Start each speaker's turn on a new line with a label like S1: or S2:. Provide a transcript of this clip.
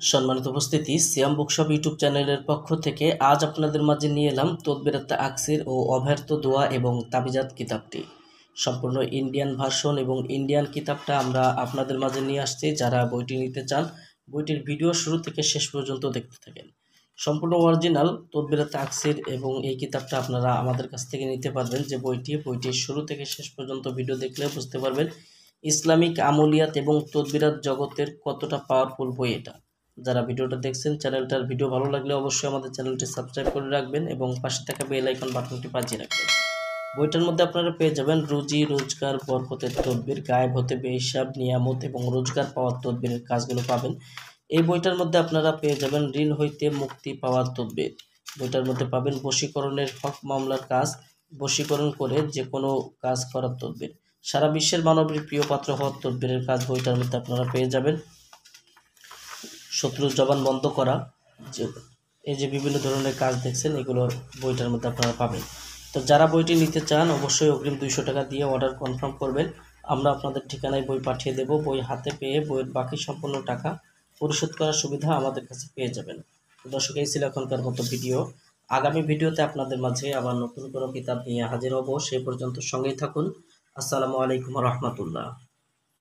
S1: সম্মানিত উপস্থিতি, সিয়াম bookshop YouTube চ্যানেলের পক্ষ থেকে আজ আপনাদের মাঝে নিয়ে এলাম তদবিরাত আকসির ও অব্যর্থ দোয়া এবং তাবিজাত কিতাবটি। সম্পূর্ণ ইন্ডিয়ান ভার্সন এবং ইন্ডিয়ান কিতাবটা আমরা আপনাদের মাঝে নিয়ে আসছি। যারা বইটি নিতে চান, বইটির ভিডিও শুরু থেকে শেষ পর্যন্ত দেখতে থাকেন। সম্পূর্ণ অরিজিনাল তদবিরাত আকসির এবং এই কিতাবটা আপনারা আমাদের কাছ থেকে নিতে পারবেন। যে বইটির শুরু থেকে শেষ পর্যন্ত ভিডিও দেখলে বুঝতে পারবেন ইসলামিক আমলিয়াত এবং তদবিরাত জগতের কতটা পাওয়ারফুল বই এটা। যারা ভিডিওটা দেখছেন, চ্যানেলটার ভিডিও ভালো লাগলে অবশ্যই আমাদের চ্যানেলটি সাবস্ক্রাইব করে রাখবেন এবং পাশে থাকা বেল আইকন বাটনটি বাজিয়ে রাখবেন। বইটার মধ্যে আপনারা পেয়ে যাবেন রুজি রোজগার, বরকতের তদবির, গায়েব হতে বেহিসাব নিয়ামত এবং রোজগার পাওয়ার তদবিরের কাজগুলো পাবেন। এই বইটার মধ্যে আপনারা পেয়ে যাবেন ঋণ হইতে মুক্তি পাওয়ার তদবির। বইটার মধ্যে পাবেন বশীকরণের হক মামলার কাজ, বশীকরণ করে যে কোনো কাজ করার তদবির, সারা বিশ্বের মানবের প্রিয় পাত্র হওয়ার তদবিরের কাজ বইটার মধ্যে আপনারা পেয়ে যাবেন। শত্রুর জবান বন্ধ করা, যে এই যে বিভিন্ন ধরনের কাজ দেখছেন, এগুলো বইটার মধ্যে আপনারা পাবেন। তো যারা বইটি নিতে চান অবশ্যই অগ্রিম 200 টাকা দিয়ে অর্ডার কনফার্ম করবেন। আমরা আপনাদের ঠিকানায় বই পাঠিয়ে দেব। বই হাতে পেয়ে বইয়ের বাকি সম্পূর্ণ টাকা পরিশোধ করার সুবিধা আমাদের কাছে পেয়ে যাবেন। দর্শক, এই ছিল এখনকার মতো ভিডিও। আগামী ভিডিওতে আপনাদের মাঝে আবার নতুন কোনো কিতাব নিয়ে হাজির হব। সেই পর্যন্ত সঙ্গেই থাকুন। আসসালামু আলাইকুম রহমতুল্লাহ।